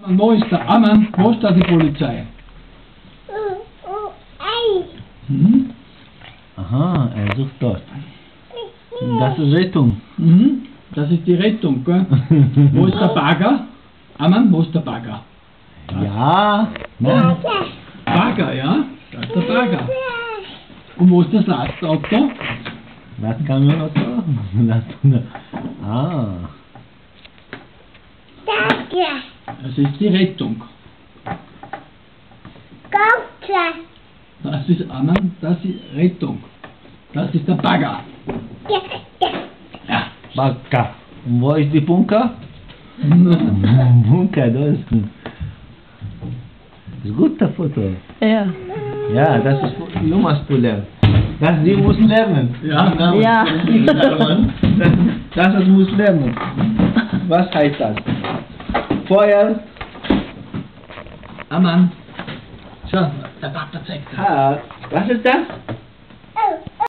Und wo ist der Ammann? Wo ist da die Polizei? Hm? Aha, er sucht dort. Das ist Rettung. Mhm. Das ist die Rettung, gell? Wo ist der Bagger? Ammann, wo ist der Bagger? Ja, nein. Bagger, ja? Da ist der Bagger. Und wo ist das Lastauto? Was kann man noch so? Ah. Das ist die Rettung. Das ist Ammann, das ist Rettung. Das ist der Bagger. Ja. Bagger. Und wo ist die Bunker? Bunker, da ist ein guter Foto. Ja. Ja, das ist du musst du lernen. Das sie muss lernen. Ja. Ja. Das muss lernen. Was heißt das? Feuer. Ammann. Schau, der Papa zeigt. Was ist das?